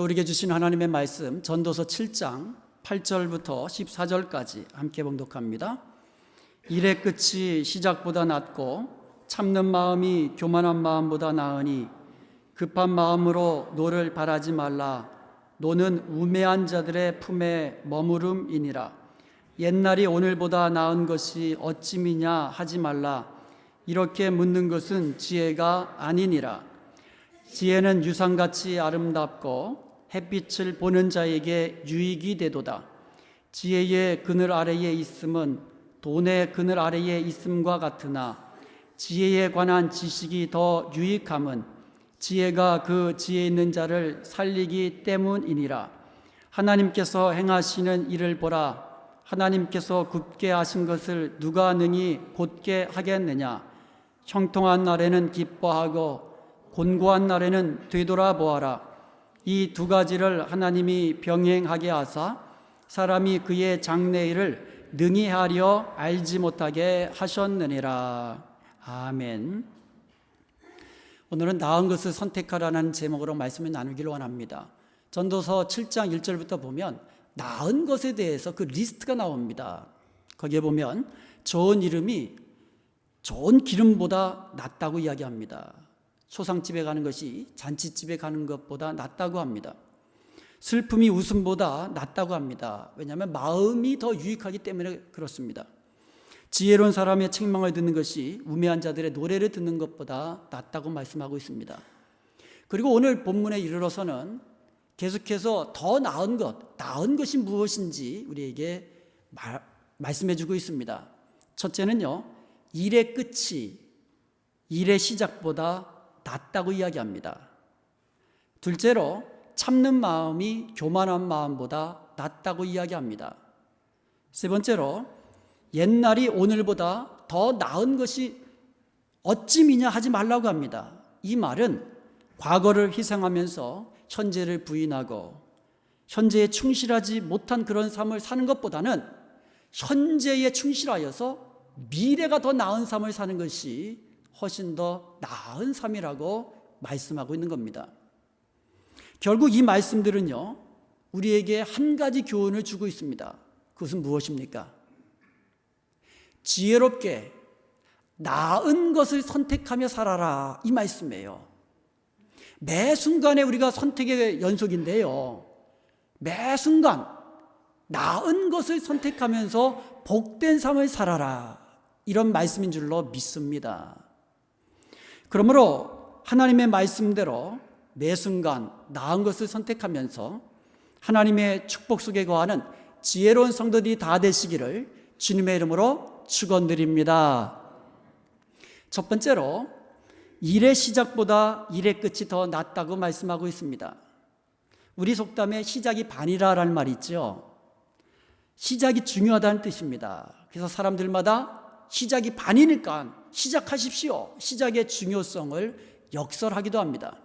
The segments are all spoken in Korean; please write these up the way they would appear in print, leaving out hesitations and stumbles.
오늘 우리에게 주신 하나님의 말씀 전도서 7장 8절부터 14절까지 함께 봉독합니다. 일의 끝이 시작보다 낫고 참는 마음이 교만한 마음보다 나으니 급한 마음으로 노를 바라지 말라. 노는 우매한 자들의 품에 머무름이니라. 옛날이 오늘보다 나은 것이 어찌미냐 하지 말라. 이렇게 묻는 것은 지혜가 아니니라. 지혜는 유상같이 아름답고 햇빛을 보는 자에게 유익이 되도다. 지혜의 그늘 아래에 있음은 돈의 그늘 아래에 있음과 같으나 지혜에 관한 지식이 더 유익함은 지혜가 그 지혜 있는 자를 살리기 때문이니라. 하나님께서 행하시는 일을 보라. 하나님께서 굽게 하신 것을 누가 능히 곧게 하겠느냐. 형통한 날에는 기뻐하고 곤고한 날에는 되돌아보아라. 이 두 가지를 하나님이 병행하게 하사 사람이 그의 장래일을 능히 하려 알지 못하게 하셨느니라. 아멘. 오늘은 나은 것을 선택하라는 제목으로 말씀을 나누기를 원합니다. 전도서 7장 1절부터 보면 나은 것에 대해서 그 리스트가 나옵니다. 거기에 보면 좋은 이름이 좋은 기름보다 낫다고 이야기합니다. 소상집에 가는 것이 잔치집에 가는 것보다 낫다고 합니다. 슬픔이 웃음보다 낫다고 합니다. 왜냐하면 마음이 더 유익하기 때문에 그렇습니다. 지혜로운 사람의 책망을 듣는 것이 우매한 자들의 노래를 듣는 것보다 낫다고 말씀하고 있습니다. 그리고 오늘 본문에 이르러서는 계속해서 더 나은 것이 무엇인지 우리에게 말씀해 주고 있습니다. 첫째는요, 일의 끝이 일의 시작보다 낫다고 이야기합니다. 둘째로 참는 마음이 교만한 마음보다 낫다고 이야기합니다. 세 번째로 옛날이 오늘보다 더 나은 것이 어찌미냐 하지 말라고 합니다. 이 말은 과거를 희생하면서 현재를 부인하고 현재에 충실하지 못한 그런 삶을 사는 것보다는 현재에 충실하여서 미래가 더 나은 삶을 사는 것이 훨씬 더 나은 삶이라고 말씀하고 있는 겁니다. 결국 이 말씀들은요, 우리에게 한 가지 교훈을 주고 있습니다. 그것은 무엇입니까? 지혜롭게 나은 것을 선택하며 살아라, 이 말씀이에요. 매 순간에 우리가 선택의 연속인데요, 매 순간 나은 것을 선택하면서 복된 삶을 살아라, 이런 말씀인 줄로 믿습니다. 그러므로 하나님의 말씀대로 매 순간 나은 것을 선택하면서 하나님의 축복 속에 거하는 지혜로운 성도들이 다 되시기를 주님의 이름으로 축원드립니다. 첫 번째로 일의 시작보다 일의 끝이 더 낫다고 말씀하고 있습니다. 우리 속담에 시작이 반이라라는 말이 있죠. 시작이 중요하다는 뜻입니다. 그래서 사람들마다 시작이 반이니까 시작하십시오, 시작의 중요성을 역설하기도 합니다.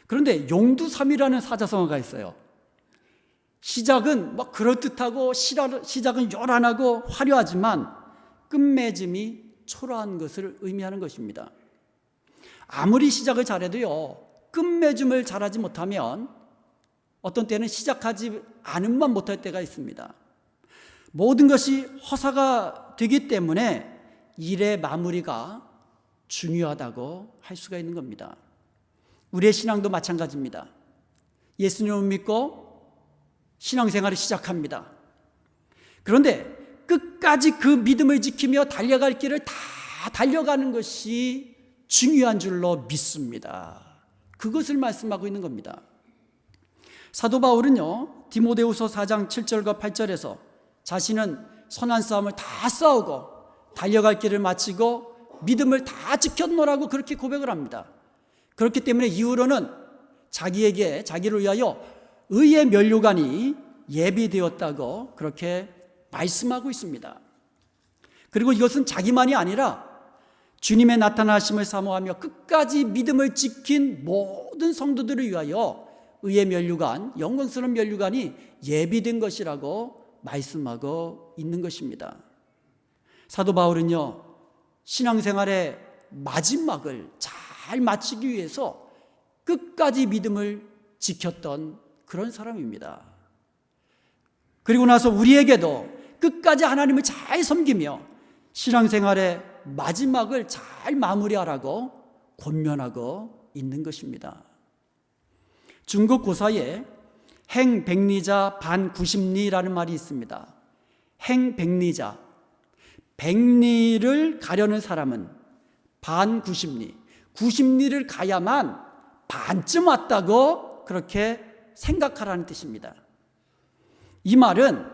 그런데 용두삼이라는 사자성어가 있어요. 시작은 막 그럴듯하고 시작은 요란하고 화려하지만 끝맺음이 초라한 것을 의미하는 것입니다. 아무리 시작을 잘해도요, 끝맺음을 잘하지 못하면 어떤 때는 시작하지 않음만 못할 때가 있습니다. 모든 것이 허사가 되기 때문에 일의 마무리가 중요하다고 할 수가 있는 겁니다. 우리의 신앙도 마찬가지입니다. 예수님을 믿고 신앙생활을 시작합니다. 그런데 끝까지 그 믿음을 지키며 달려갈 길을 다 달려가는 것이 중요한 줄로 믿습니다. 그것을 말씀하고 있는 겁니다. 사도 바울은요, 디모데후서 4장 7절과 8절에서 자신은 선한 싸움을 다 싸우고 달려갈 길을 마치고 믿음을 다 지켰노라고 그렇게 고백을 합니다. 그렇기 때문에 이후로는 자기를 위하여 의의 면류관이 예비되었다고 그렇게 말씀하고 있습니다. 그리고 이것은 자기만이 아니라 주님의 나타나심을 사모하며 끝까지 믿음을 지킨 모든 성도들을 위하여 의의 면류관, 영광스러운 면류관이 예비된 것이라고 말씀하고 있는 것입니다. 사도 바울은요, 신앙생활의 마지막을 잘 마치기 위해서 끝까지 믿음을 지켰던 그런 사람입니다. 그리고 나서 우리에게도 끝까지 하나님을 잘 섬기며 신앙생활의 마지막을 잘 마무리하라고 권면하고 있는 것입니다. 중국 고사에 행백리자 반구십리라는 말이 있습니다. 행백리자, 백리를 가려는 사람은 반구십리, 90리를 가야만 반쯤 왔다고 그렇게 생각하라는 뜻입니다. 이 말은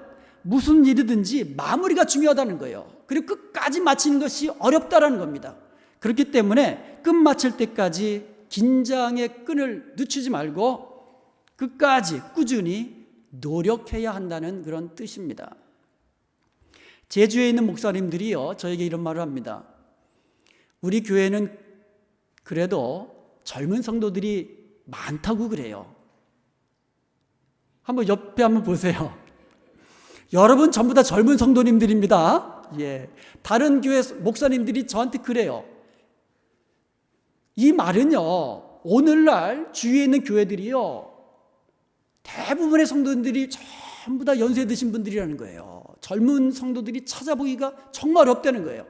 무슨 일이든지 마무리가 중요하다는 거예요. 그리고 끝까지 마치는 것이 어렵다라는 겁니다. 그렇기 때문에 끝 마칠 때까지 긴장의 끈을 늦추지 말고 끝까지 꾸준히 노력해야 한다는 그런 뜻입니다. 제주에 있는 목사님들이요, 저에게 이런 말을 합니다. 우리 교회는 그래도 젊은 성도들이 많다고 그래요. 한번 옆에 한번 보세요. 여러분 전부 다 젊은 성도님들입니다. 예. 다른 교회 목사님들이 저한테 그래요. 이 말은요, 오늘날 주위에 있는 교회들이요, 대부분의 성도들이 전부 다 연세 드신 분들이라는 거예요. 젊은 성도들이 찾아보기가 정말 어렵다는 거예요.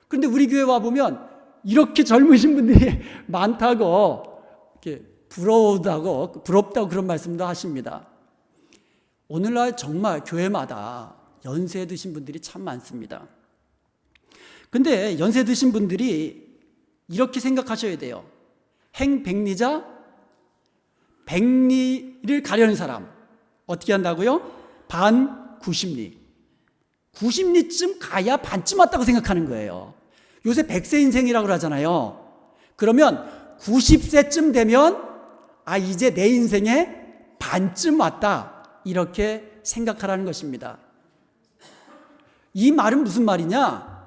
그런데 우리 교회 와보면 이렇게 젊으신 분들이 많다고 이렇게 부럽다고 그런 말씀도 하십니다. 오늘날 정말 교회마다 연세 드신 분들이 참 많습니다. 근데 연세 드신 분들이 이렇게 생각하셔야 돼요. 행백리자, 백리를 가려는 사람 어떻게 한다고요? 반구십리, 90리쯤 가야 반쯤 왔다고 생각하는 거예요. 요새 100세 인생이라고 하잖아요. 그러면 90세쯤 되면 이제 내 인생에 반쯤 왔다, 이렇게 생각하라는 것입니다. 이 말은 무슨 말이냐?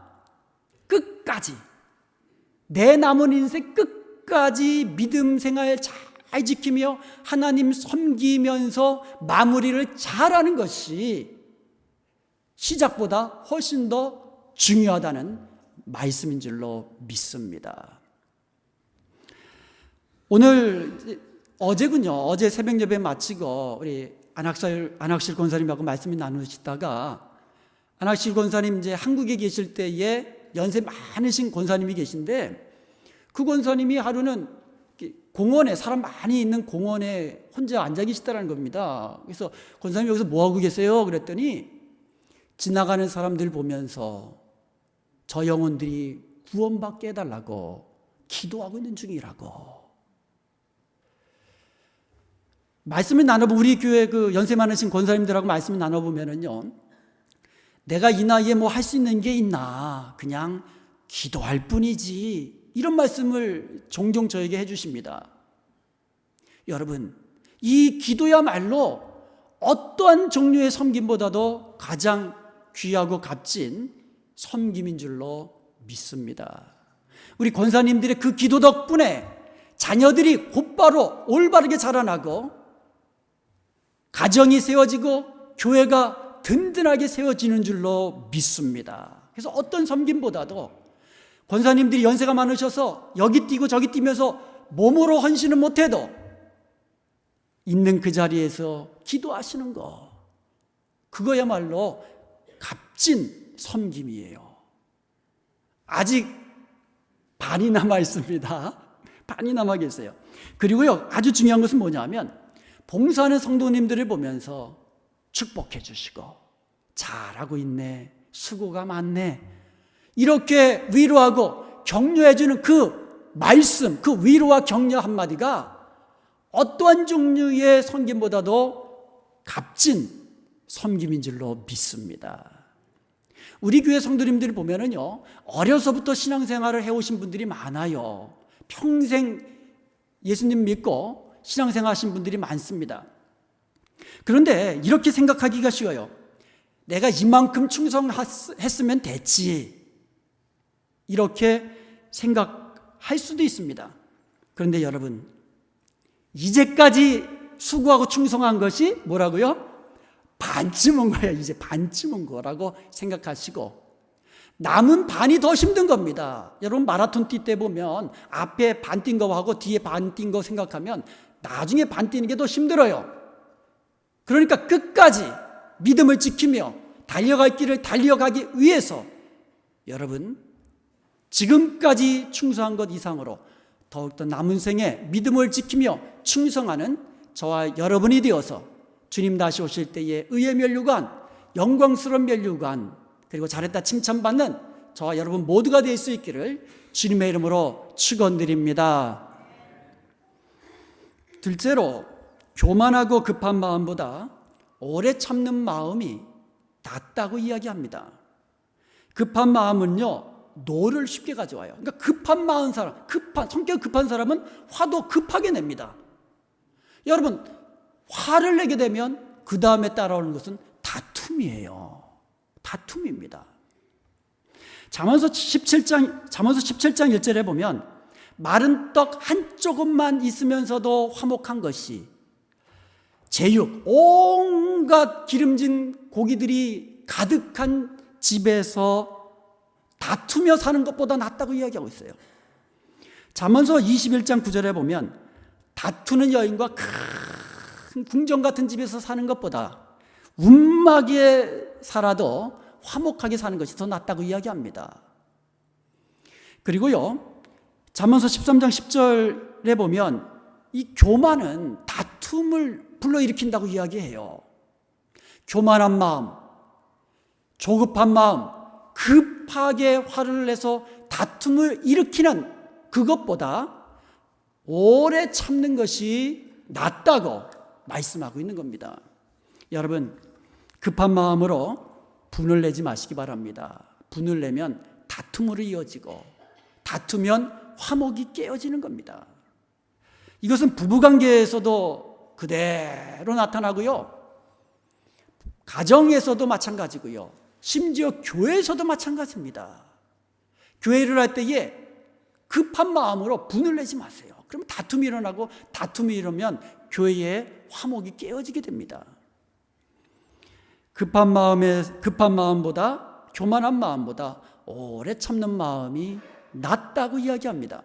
끝까지, 내 남은 인생 끝까지 믿음 생활 잘 지키며 하나님 섬기면서 마무리를 잘하는 것이 시작보다 훨씬 더 중요하다는 말씀인 줄로 믿습니다. 어제 새벽 예배 마치고 우리 안학실 권사님하고 말씀을 나누시다가, 안학실 권사님 이제 한국에 계실 때에 연세 많으신 권사님이 계신데, 그 권사님이 하루는 공원에, 사람 많이 있는 공원에 혼자 앉아 계시다는 겁니다. 그래서 권사님 여기서 뭐 하고 계세요? 그랬더니 지나가는 사람들 보면서 저 영혼들이 구원받게 해달라고 기도하고 있는 중이라고. 말씀을 나눠보면, 우리 교회 그 연세 많으신 권사님들하고 말씀을 나눠보면은요, 내가 이 나이에 뭐 할 수 있는 게 있나, 그냥 기도할 뿐이지, 이런 말씀을 종종 저에게 해주십니다. 여러분, 이 기도야말로 어떠한 종류의 섬김보다도 가장 귀하고 값진 섬김인 줄로 믿습니다. 우리 권사님들의 그 기도 덕분에 자녀들이 곧바로 올바르게 자라나고 가정이 세워지고 교회가 든든하게 세워지는 줄로 믿습니다. 그래서 어떤 섬김보다도 권사님들이 연세가 많으셔서 여기 뛰고 저기 뛰면서 몸으로 헌신은 못해도 있는 그 자리에서 기도하시는 거, 그거야말로 값진 섬김이에요. 아직 반이 남아 있습니다. 반이 남아 계세요. 그리고요, 아주 중요한 것은 뭐냐면 봉사하는 성도님들을 보면서 축복해 주시고, 잘하고 있네, 수고가 많네, 이렇게 위로하고 격려해 주는 그 말씀, 그 위로와 격려 한마디가 어떠한 종류의 섬김보다도 값진 섬김인 줄로 믿습니다. 우리 교회 성도님들 보면은요, 어려서부터 신앙생활을 해오신 분들이 많아요. 평생 예수님 믿고 신앙생활 하신 분들이 많습니다. 그런데 이렇게 생각하기가 쉬워요. 내가 이만큼 충성했으면 됐지, 이렇게 생각할 수도 있습니다. 그런데 여러분, 이제까지 수고하고 충성한 것이 뭐라고요? 반쯤 온 거예요. 이제 반쯤 온 거라고 생각하시고, 남은 반이 더 힘든 겁니다. 여러분, 마라톤 뛸 때 보면 앞에 반 뛴 거하고 뒤에 반 뛴 거 생각하면 나중에 반 뛰는 게 더 힘들어요. 그러니까 끝까지 믿음을 지키며 달려갈 길을 달려가기 위해서 여러분 지금까지 충성한 것 이상으로 더욱더 남은 생에 믿음을 지키며 충성하는 저와 여러분이 되어서 주님 다시 오실 때에 의의 면류관, 영광스러운 면류관, 그리고 잘했다 칭찬받는 저와 여러분 모두가 될 수 있기를 주님의 이름으로 축원드립니다. 둘째로 교만하고 급한 마음보다 오래 참는 마음이 낫다고 이야기합니다. 급한 마음은요 노를 쉽게 가져와요. 그러니까 급한 마음 사람, 성격 급한 사람은 화도 급하게 냅니다. 여러분 화를 내게 되면 그 다음에 따라오는 것은 다툼이에요. 다툼입니다. 잠언서 17장 1절에 보면 마른 떡 한 조금만 있으면서도 화목한 것이 제육, 온갖 기름진 고기들이 가득한 집에서 다투며 사는 것보다 낫다고 이야기하고 있어요. 잠언서 21장 9절에 보면 다투는 여인과 큰 궁정 같은 집에서 사는 것보다 운막에 살아도 화목하게 사는 것이 더 낫다고 이야기합니다. 그리고요 잠언서 13장 10절에 보면 이 교만은 다툼을 불러일으킨다고 이야기해요. 교만한 마음, 조급한 마음, 급하게 화를 내서 다툼을 일으키는 그것보다 오래 참는 것이 낫다고 말씀하고 있는 겁니다. 여러분 급한 마음으로 분을 내지 마시기 바랍니다. 분을 내면 다툼으로 이어지고 다투면 화목이 깨어지는 겁니다. 이것은 부부관계에서도 그대로 나타나고요. 가정에서도 마찬가지고요. 심지어 교회에서도 마찬가지입니다. 교회를 할 때에 급한 마음으로 분을 내지 마세요. 그러면 다툼이 일어나고 다툼이 일어나면 교회의 화목이 깨어지게 됩니다. 급한 마음보다 교만한 마음보다 오래 참는 마음이 낫다고 이야기합니다.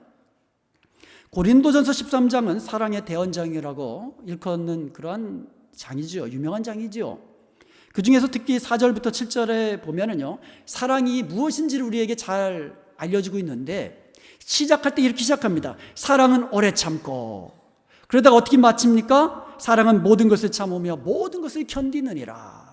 고린도전서 13장은 사랑의 대언장이라고 일컫는 그러한 장이지요. 유명한 장이지요. 그 중에서 특히 4절부터 7절에 보면은요, 사랑이 무엇인지를 우리에게 잘 알려주고 있는데, 시작할 때 이렇게 시작합니다. 사랑은 오래 참고, 그러다가 어떻게 마칩니까? 사랑은 모든 것을 참으며 모든 것을 견디느니라.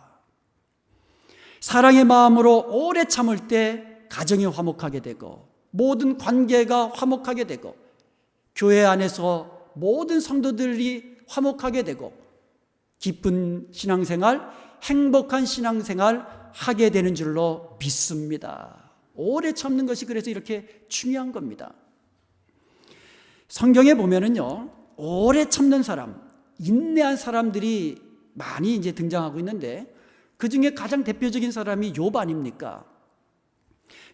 사랑의 마음으로 오래 참을 때 가정이 화목하게 되고, 모든 관계가 화목하게 되고, 교회 안에서 모든 성도들이 화목하게 되고, 기쁜 신앙생활, 행복한 신앙생활 하게 되는 줄로 믿습니다. 오래 참는 것이 그래서 이렇게 중요한 겁니다. 성경에 보면은요, 오래 참는 사람, 인내한 사람들이 많이 이제 등장하고 있는데, 그 중에 가장 대표적인 사람이 욥 아닙니까?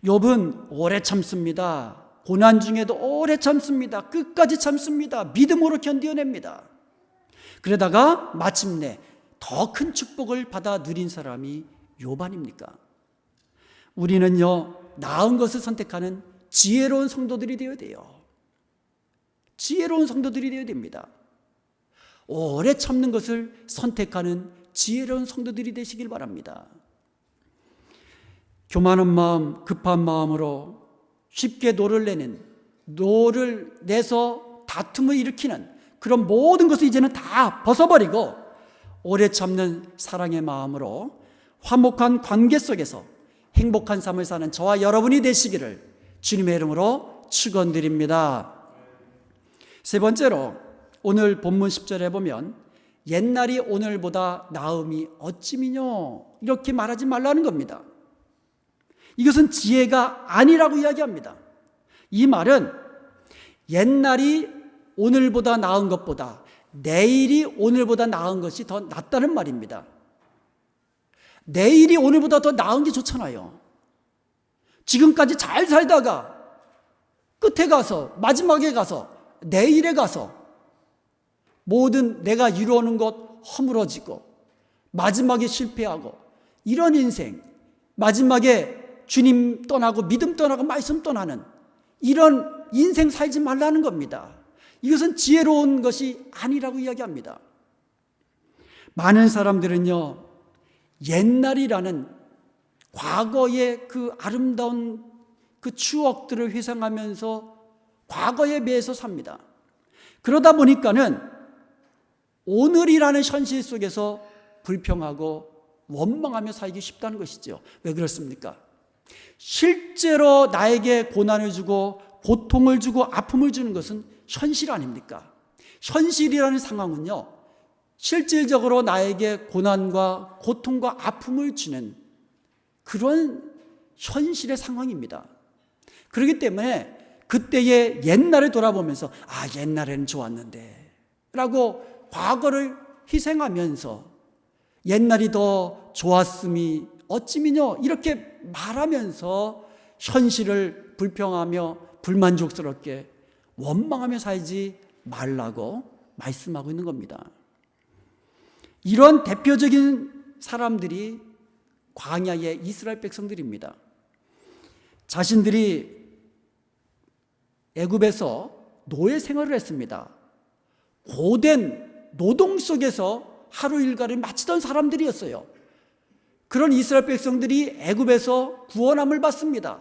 욥은 오래 참습니다. 고난 중에도 오래 참습니다. 끝까지 참습니다. 믿음으로 견뎌냅니다. 그러다가 마침내 더 큰 축복을 받아 누린 사람이 욥 아닙니까? 우리는요, 나은 것을 선택하는 지혜로운 성도들이 되어야 돼요. 지혜로운 성도들이 되어야 됩니다. 오래 참는 것을 선택하는 지혜로운 성도들이 되시길 바랍니다. 교만한 마음, 급한 마음으로 쉽게 노를 내서 다툼을 일으키는 그런 모든 것을 이제는 다 벗어버리고 오래 참는 사랑의 마음으로 화목한 관계 속에서 행복한 삶을 사는 저와 여러분이 되시기를 주님의 이름으로 축원드립니다. 세 번째로 오늘 본문 10절에 보면 옛날이 오늘보다 나음이 어찌미뇨 이렇게 말하지 말라는 겁니다. 이것은 지혜가 아니라고 이야기합니다. 이 말은 옛날이 오늘보다 나은 것보다 내일이 오늘보다 나은 것이 더 낫다는 말입니다. 내일이 오늘보다 더 나은 게 좋잖아요. 지금까지 잘 살다가 끝에 가서 마지막에 가서 내일에 가서 모든 내가 이루어놓은 것 허물어지고 마지막에 실패하고 이런 인생, 마지막에 주님 떠나고 믿음 떠나고 말씀 떠나는 이런 인생 살지 말라는 겁니다. 이것은 지혜로운 것이 아니라고 이야기합니다. 많은 사람들은요, 옛날이라는 과거의 그 아름다운 그 추억들을 회상하면서 과거에 매여서 삽니다. 그러다 보니까는 오늘이라는 현실 속에서 불평하고 원망하며 살기 쉽다는 것이죠. 왜 그렇습니까? 실제로 나에게 고난을 주고 고통을 주고 아픔을 주는 것은 현실 아닙니까? 현실이라는 상황은요, 실질적으로 나에게 고난과 고통과 아픔을 주는 그런 현실의 상황입니다. 그렇기 때문에 그때의 옛날을 돌아보면서 옛날에는 좋았는데 라고 과거를 희생하면서 옛날이 더 좋았음이 어찌미뇨 이렇게 말하면서 현실을 불평하며 불만족스럽게 원망하며 살지 말라고 말씀하고 있는 겁니다. 이런 대표적인 사람들이 광야의 이스라엘 백성들입니다. 자신들이 애굽에서 노예 생활을 했습니다. 고된 노동 속에서 하루 일과를 마치던 사람들이었어요. 그런 이스라엘 백성들이 애굽에서 구원함을 받습니다.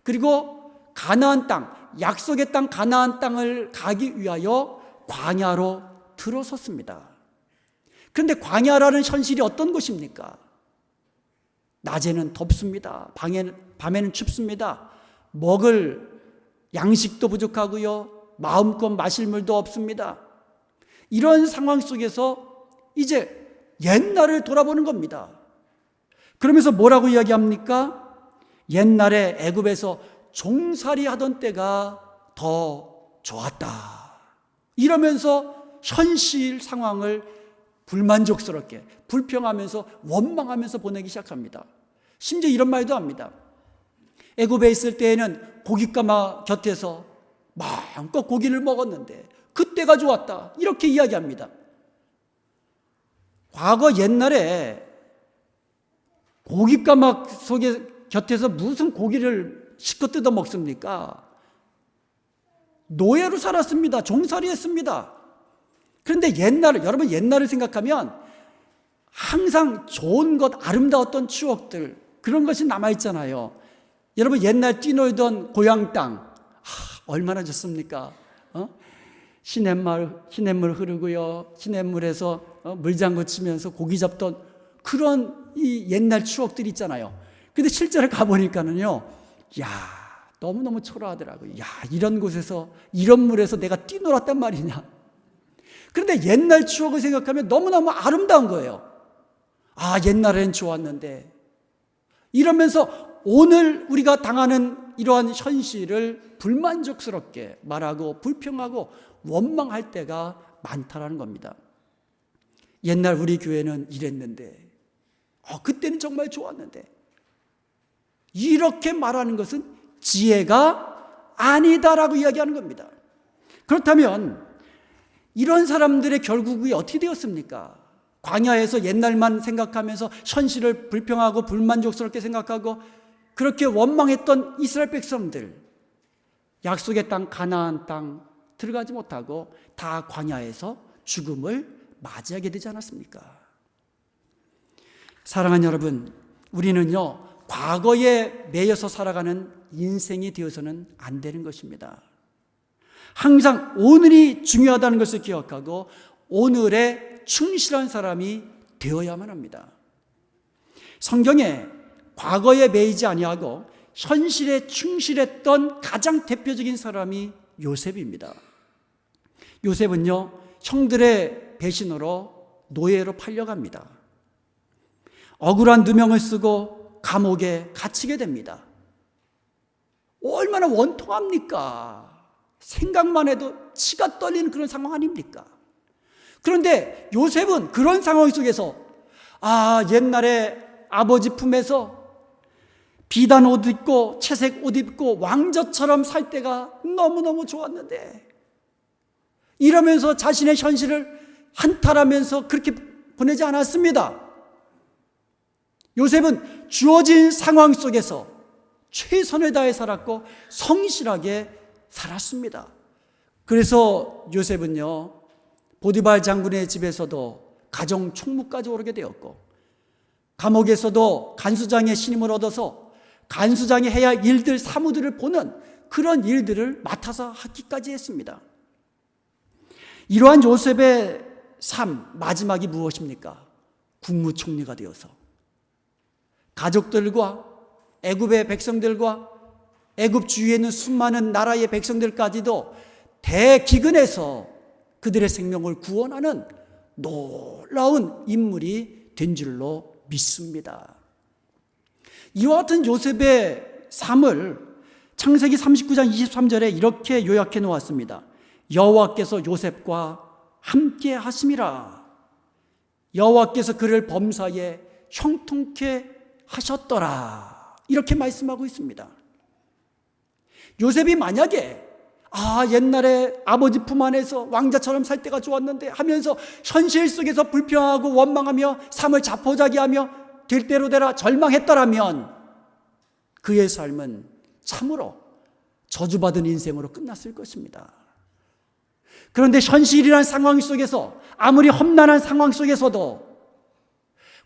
그리고 가나안 땅, 약속의 땅 가나안 땅을 가기 위하여 광야로 들어섰습니다. 그런데 광야라는 현실이 어떤 곳입니까? 낮에는 덥습니다. 밤에는 춥습니다. 먹을 양식도 부족하고요, 마음껏 마실 물도 없습니다. 이런 상황 속에서 이제 옛날을 돌아보는 겁니다. 그러면서 뭐라고 이야기합니까? 옛날에 애굽에서 종살이 하던 때가 더 좋았다. 이러면서 현실 상황을 불만족스럽게 불평하면서 원망하면서 보내기 시작합니다. 심지어 이런 말도 합니다. 애굽에 있을 때에는 고깃가마 곁에서 마음껏 고기를 먹었는데 그때가 좋았다. 이렇게 이야기합니다. 과거 옛날에 고깃가마 속에 곁에서 무슨 고기를 실컷 뜯어 먹습니까? 노예로 살았습니다. 종살이 했습니다. 그런데 여러분 옛날을 생각하면 항상 좋은 것, 아름다웠던 추억들, 그런 것이 남아있잖아요. 여러분 옛날 뛰놀던 고향 땅, 얼마나 좋습니까? 시냇물 흐르고요, 시냇물에서 물장구 치면서 고기 잡던 그런 이 옛날 추억들이 있잖아요. 근데 실제로 가보니까는요, 너무너무 초라하더라고요. 이런 곳에서, 이런 물에서 내가 뛰놀았단 말이냐. 그런데 옛날 추억을 생각하면 너무너무 아름다운 거예요. 옛날엔 좋았는데. 이러면서 오늘 우리가 당하는 이러한 현실을 불만족스럽게 말하고 불평하고 원망할 때가 많다라는 겁니다. 옛날 우리 교회는 이랬는데, 그때는 정말 좋았는데. 이렇게 말하는 것은 지혜가 아니다라고 이야기하는 겁니다. 그렇다면 이런 사람들의 결국이 어떻게 되었습니까? 광야에서 옛날만 생각하면서 현실을 불평하고 불만족스럽게 생각하고 그렇게 원망했던 이스라엘 백성들, 약속의 땅 가나안 땅 들어가지 못하고 다 광야에서 죽음을 맞이하게 되지 않았습니까? 사랑하는 여러분, 우리는요 과거에 매여서 살아가는 인생이 되어서는 안 되는 것입니다. 항상 오늘이 중요하다는 것을 기억하고 오늘에 충실한 사람이 되어야만 합니다. 성경에 과거에 매이지 아니하고 현실에 충실했던 가장 대표적인 사람이 요셉입니다. 요셉은요 형들의 배신으로 노예로 팔려갑니다. 억울한 누명을 쓰고 감옥에 갇히게 됩니다. 얼마나 원통합니까? 생각만 해도 치가 떨리는 그런 상황 아닙니까? 그런데 요셉은 그런 상황 속에서 옛날에 아버지 품에서 비단 옷 입고 채색 옷 입고 왕자처럼 살 때가 너무너무 좋았는데, 이러면서 자신의 현실을 한탄하면서 그렇게 보내지 않았습니다. 요셉은 주어진 상황 속에서 최선을 다해 살았고 성실하게 살았습니다. 그래서 요셉은요, 보디발 장군의 집에서도 가정 총무까지 오르게 되었고, 감옥에서도 간수장의 신임을 얻어서 간수장이 해야 할 일들, 사무들을 보는 그런 일들을 맡아서 하기까지 했습니다. 이러한 요셉의 삶, 마지막이 무엇입니까? 국무총리가 되어서 가족들과 애굽의 백성들과 애굽 주위에 있는 수많은 나라의 백성들까지도 대기근에서 그들의 생명을 구원하는 놀라운 인물이 된 줄로 믿습니다. 이와 같은 요셉의 삶을 창세기 39장 23절에 이렇게 요약해 놓았습니다. 여호와께서 요셉과 함께 하심이라. 여호와께서 그를 범사에 형통케 하셨더라. 이렇게 말씀하고 있습니다. 요셉이 만약에 옛날에 아버지 품 안에서 왕자처럼 살 때가 좋았는데 하면서 현실 속에서 불평하고 원망하며 삶을 자포자기하며 될 대로 되라 절망했더라면 그의 삶은 참으로 저주받은 인생으로 끝났을 것입니다. 그런데 현실이라는 상황 속에서 아무리 험난한 상황 속에서도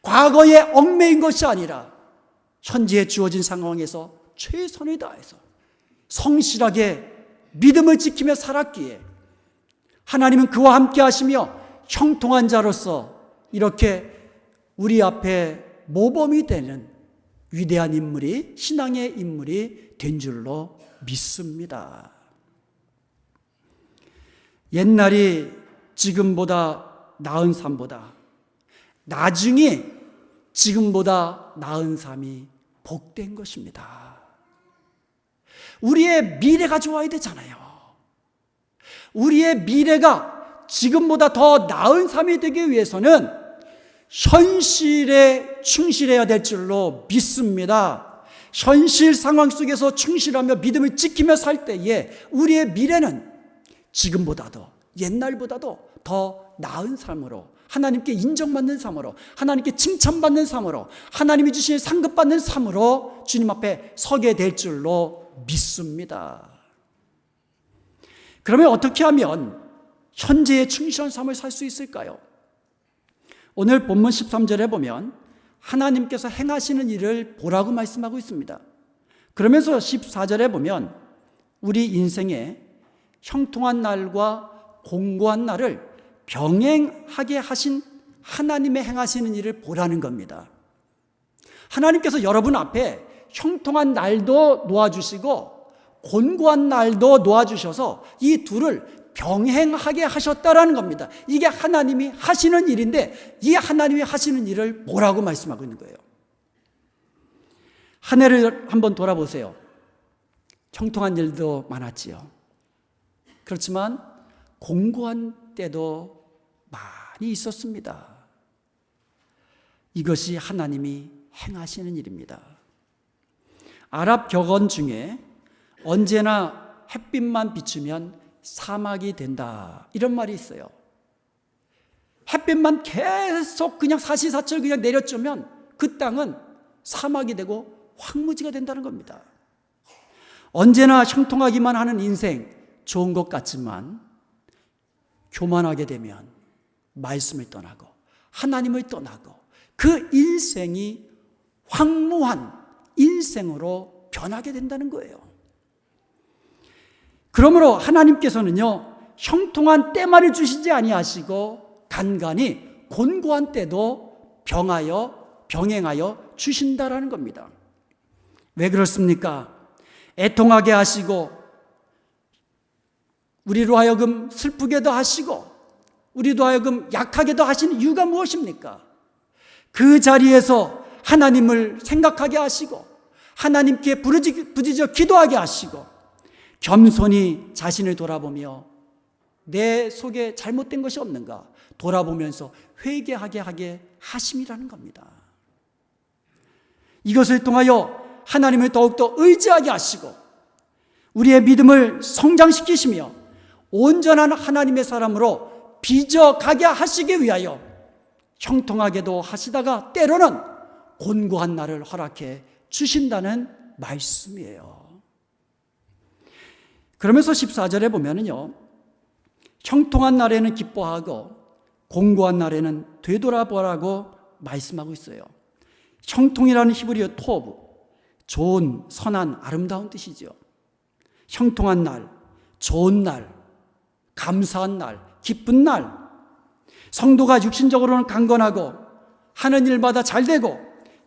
과거에 얽매인 것이 아니라 현재에 주어진 상황에서 최선을 다해서 성실하게 믿음을 지키며 살았기에 하나님은 그와 함께 하시며 형통한 자로서 이렇게 우리 앞에 모범이 되는 위대한 인물이, 신앙의 인물이 된 줄로 믿습니다. 옛날이 지금보다 나은 삶보다 나중에 지금보다 나은 삶이 복된 것입니다. 우리의 미래가 좋아야 되잖아요. 우리의 미래가 지금보다 더 나은 삶이 되기 위해서는 현실에 충실해야 될 줄로 믿습니다. 현실 상황 속에서 충실하며 믿음을 지키며 살 때에 우리의 미래는 지금보다도 옛날보다도 더 나은 삶으로, 하나님께 인정받는 삶으로, 하나님께 칭찬받는 삶으로, 하나님이 주신 상급받는 삶으로 주님 앞에 서게 될 줄로 믿습니다. 그러면 어떻게 하면 현재의 충실한 삶을 살 수 있을까요? 오늘 본문 13절에 보면 하나님께서 행하시는 일을 보라고 말씀하고 있습니다. 그러면서 14절에 보면 우리 인생에 형통한 날과 공고한 날을 병행하게 하신 하나님의 행하시는 일을 보라는 겁니다. 하나님께서 여러분 앞에 형통한 날도 놓아주시고 곤고한 날도 놓아주셔서 이 둘을 병행하게 하셨다라는 겁니다. 이게 하나님이 하시는 일인데 이 하나님이 하시는 일을 보라고 말씀하고 있는 거예요. 한 해를 한번 돌아보세요. 형통한 일도 많았지요. 그렇지만 공고한 때도 많이 있었습니다. 이것이 하나님이 행하시는 일입니다. 아랍 격언 중에 언제나 햇빛만 비추면 사막이 된다, 이런 말이 있어요. 햇빛만 계속 그냥 사시사철 그냥 내려주면 그 땅은 사막이 되고 황무지가 된다는 겁니다. 언제나 형통하기만 하는 인생 좋은 것 같지만 교만하게 되면 말씀을 떠나고 하나님을 떠나고 그 인생이 황무한 인생으로 변하게 된다는 거예요. 그러므로 하나님께서는요, 형통한 때만을 주시지 아니하시고 간간히 곤고한 때도 병행하여 주신다라는 겁니다. 왜 그렇습니까? 애통하게 하시고 우리로 하여금 슬프게도 하시고 우리도 하여금 약하게도 하시는 이유가 무엇입니까? 그 자리에서 하나님을 생각하게 하시고 하나님께 부르짖어 기도하게 하시고 겸손히 자신을 돌아보며 내 속에 잘못된 것이 없는가 돌아보면서 회개하게 하게 하심이라는 겁니다. 이것을 통하여 하나님을 더욱더 의지하게 하시고 우리의 믿음을 성장시키시며 온전한 하나님의 사람으로 빚어가게 하시기 위하여 형통하게도 하시다가 때로는 곤고한 날을 허락해 주신다는 말씀이에요. 그러면서 14절에 보면은요, 형통한 날에는 기뻐하고 공고한 날에는 되돌아보라고 말씀하고 있어요. 형통이라는 히브리어 토브, 좋은, 선한, 아름다운 뜻이죠. 형통한 날, 좋은 날, 감사한 날, 기쁜 날, 성도가 육신적으로는 강건하고 하는 일마다 잘 되고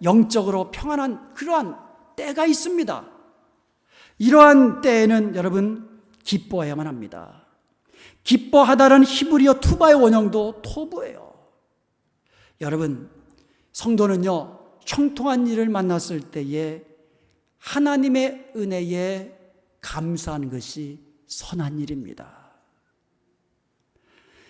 영적으로 평안한 그러한 때가 있습니다. 이러한 때에는 여러분 기뻐해야만 합니다. 기뻐하다라는 히브리어 투바의 원형도 토브예요. 여러분, 성도는요, 형통한 일을 만났을 때에 하나님의 은혜에 감사하는 것이 선한 일입니다.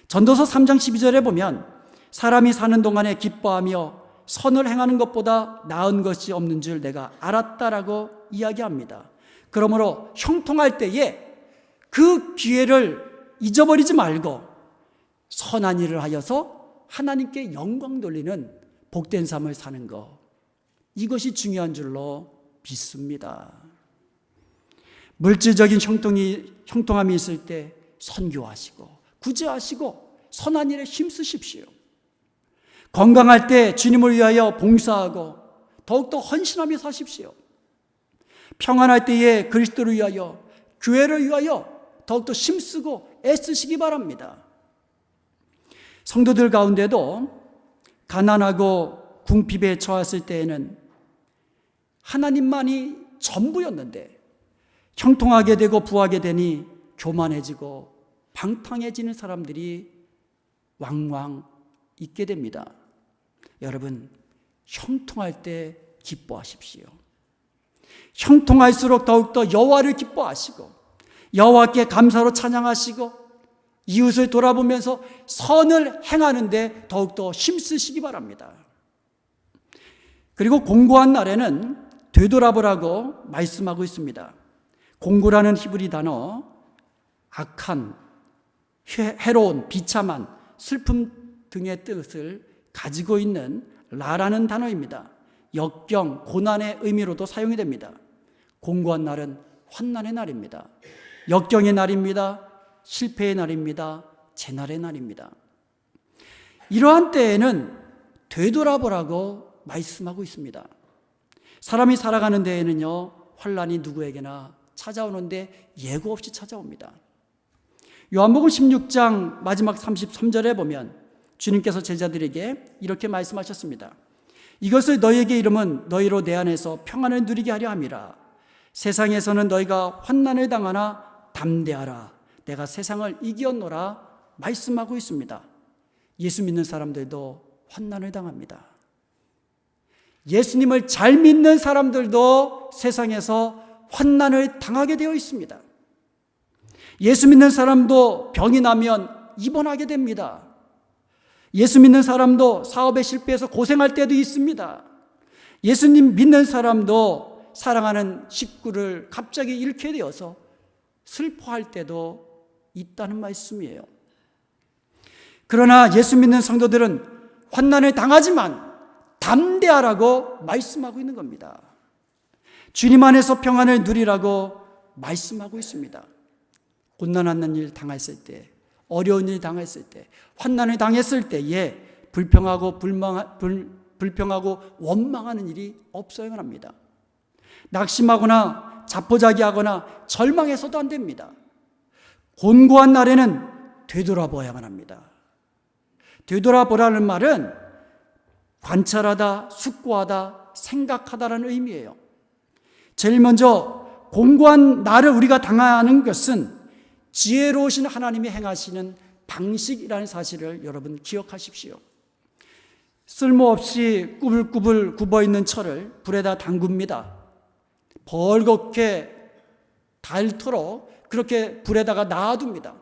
전도서 3장 12절에 보면 사람이 사는 동안에 기뻐하며 선을 행하는 것보다 나은 것이 없는 줄 내가 알았다라고 이야기합니다. 그러므로 형통할 때에 그 기회를 잊어버리지 말고 선한 일을 하여서 하나님께 영광 돌리는 복된 삶을 사는 것, 이것이 중요한 줄로 믿습니다. 물질적인 형통함이 있을 때 선교하시고 구제하시고 선한 일에 힘쓰십시오. 건강할 때 주님을 위하여 봉사하고 더욱더 헌신하며 사십시오. 평안할 때에 그리스도를 위하여, 교회를 위하여 더욱더 힘쓰고 애쓰시기 바랍니다. 성도들 가운데도 가난하고 궁핍에 처했을 때에는 하나님만이 전부였는데 형통하게 되고 부하게 되니 교만해지고 방탕해지는 사람들이 왕왕 있게 됩니다. 여러분, 형통할 때 기뻐하십시오. 형통할수록 더욱더 여호와를 기뻐하시고 여호와께 감사로 찬양하시고 이웃을 돌아보면서 선을 행하는데 더욱더 힘쓰시기 바랍니다. 그리고 공고한 날에는 되돌아보라고 말씀하고 있습니다. 공고라는 히브리 단어, 악한, 해로운, 비참한, 슬픔 등의 뜻을 가지고 있는 라라는 단어입니다. 역경, 고난의 의미로도 사용이 됩니다. 공고한 날은 환난의 날입니다. 역경의 날입니다. 실패의 날입니다. 재날의 날입니다. 이러한 때에는 되돌아보라고 말씀하고 있습니다. 사람이 살아가는 데에는요, 환난이 누구에게나 찾아오는데 예고 없이 찾아옵니다. 요한복음 16장 마지막 33절에 보면 주님께서 제자들에게 이렇게 말씀하셨습니다. 이것을 너희에게 이름은 너희로 내 안에서 평안을 누리게 하려 함이라. 세상에서는 너희가 환난을 당하나 담대하라. 내가 세상을 이기었노라 말씀하고 있습니다. 예수 믿는 사람들도 환난을 당합니다. 예수님을 잘 믿는 사람들도 세상에서 환난을 당하게 되어 있습니다. 예수 믿는 사람도 병이 나면 입원하게 됩니다. 예수 믿는 사람도 사업에 실패해서 고생할 때도 있습니다. 예수님 믿는 사람도 사랑하는 식구를 갑자기 잃게 되어서 슬퍼할 때도 있다는 말씀이에요. 그러나 예수 믿는 성도들은 환난을 당하지만 담대하라고 말씀하고 있는 겁니다. 주님 안에서 평안을 누리라고 말씀하고 있습니다. 곤난한 일 당했을 때, 어려운 일 당했을 때, 환난을 당했을 때에 불평하고 원망하는 일이 없어야만 합니다. 낙심하거나 자포자기하거나 절망해서도 안 됩니다. 곤고한 날에는 되돌아보아야만 합니다. 되돌아보라는 말은 관찰하다, 숙고하다, 생각하다라는 의미예요. 제일 먼저 곤고한 날을 우리가 당하는 것은 지혜로우신 하나님이 행하시는 방식이라는 사실을 여러분 기억하십시오. 쓸모없이 꾸불꾸불 굽어있는 철을 불에다 담굽니다. 벌겋게 닳도록 그렇게 불에다가 놔둡니다.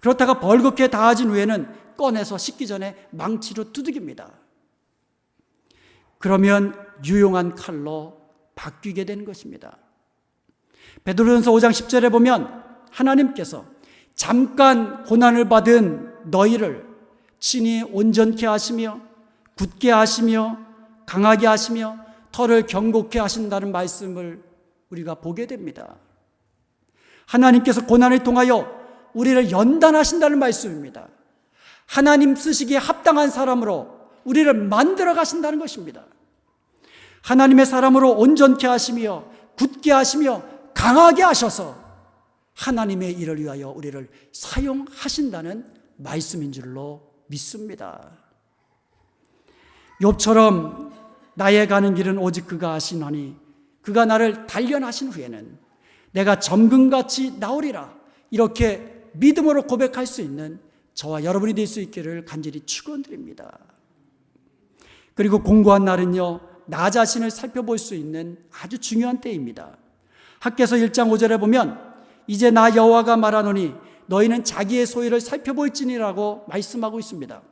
그렇다가 벌겋게 닿아진 후에는 꺼내서 식기 전에 망치로 두들깁니다. 그러면 유용한 칼로 바뀌게 되는 것입니다. 베드로전서 5장 10절에 보면 하나님께서 잠깐 고난을 받은 너희를 친히 온전케 하시며 굳게 하시며 강하게 하시며 털을 견고케 하신다는 말씀을 우리가 보게 됩니다. 하나님께서 고난을 통하여 우리를 연단하신다는 말씀입니다. 하나님 쓰시기에 합당한 사람으로 우리를 만들어 가신다는 것입니다. 하나님의 사람으로 온전케 하시며 굳게 하시며 강하게 하셔서 하나님의 일을 위하여 우리를 사용하신다는 말씀인 줄로 믿습니다. 욥처럼 나의 가는 길은 오직 그가 아시나니 그가 나를 단련하신 후에는 내가 점금같이 나오리라, 이렇게 믿음으로 고백할 수 있는 저와 여러분이 될 수 있기를 간절히 축원드립니다. 그리고 공고한 날은요, 나 자신을 살펴볼 수 있는 아주 중요한 때입니다. 학개서 1장 5절에 보면 이제 나 여호와가 말하노니 너희는 자기의 소유를 살펴볼지니라고 말씀하고 있습니다.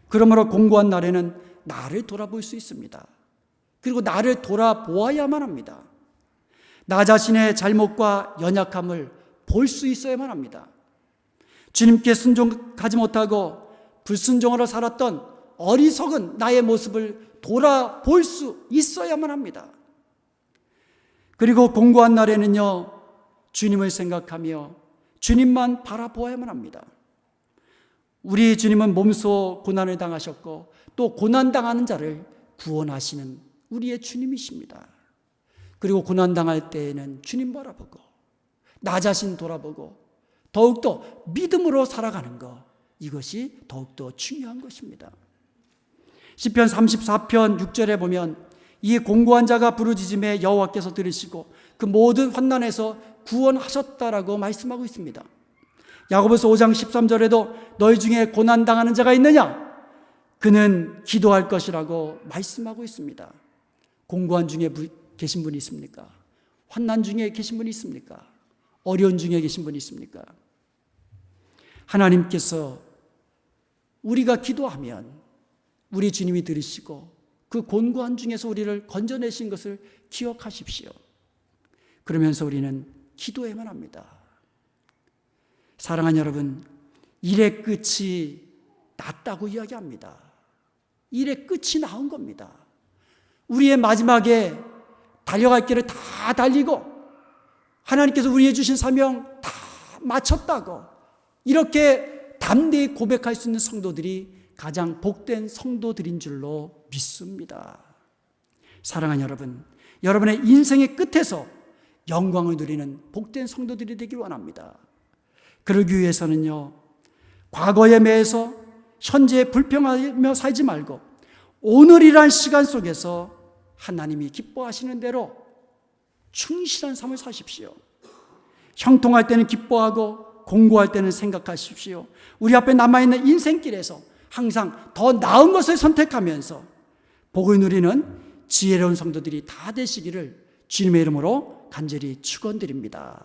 그러므로 공고한 날에는 나를 돌아볼 수 있습니다. 그리고 나를 돌아보아야만 합니다. 나 자신의 잘못과 연약함을 볼 수 있어야만 합니다. 주님께 순종하지 못하고 불순종으로 살았던 어리석은 나의 모습을 돌아볼 수 있어야만 합니다. 그리고 공고한 날에는요, 주님을 생각하며 주님만 바라보아야만 합니다. 우리 주님은 몸소 고난을 당하셨고 또 고난당하는 자를 구원하시는 우리의 주님이십니다. 그리고 고난당할 때에는 주님 바라보고 나 자신 돌아보고 더욱더 믿음으로 살아가는 것, 이것이 더욱더 중요한 것입니다. 시편 34편 6절에 보면 이 공고한 자가 부르짖음에 여호와께서 들으시고 그 모든 환난에서 구원하셨다라고 말씀하고 있습니다. 야고보서 5장 13절에도 너희 중에 고난당하는 자가 있느냐? 그는 기도할 것이라고 말씀하고 있습니다. 공고한 중에 계신 분이 있습니까? 환난 중에 계신 분이 있습니까? 어려운 중에 계신 분이 있습니까? 하나님께서 우리가 기도하면 우리 주님이 들으시고 그 곤고한 중에서 우리를 건져내신 것을 기억하십시오. 그러면서 우리는 기도해야만 합니다. 사랑하는 여러분, 일의 끝이 났다고 이야기합니다. 일의 끝이 나온 겁니다. 우리의 마지막에 달려갈 길을 다 달리고 하나님께서 우리에게 주신 사명 다 마쳤다고 이렇게 담대히 고백할 수 있는 성도들이 가장 복된 성도들인 줄로 믿습니다. 사랑하는 여러분, 여러분의 인생의 끝에서 영광을 누리는 복된 성도들이 되길 원합니다. 그러기 위해서는요, 과거에 매여서 현재에 불평하며 살지 말고 오늘이란 시간 속에서 하나님이 기뻐하시는 대로 충실한 삶을 사십시오. 형통할 때는 기뻐하고 공고할 때는 생각하십시오. 우리 앞에 남아있는 인생길에서 항상 더 나은 것을 선택하면서 복을 누리는 지혜로운 성도들이 다 되시기를 주님의 이름으로 간절히 축원드립니다.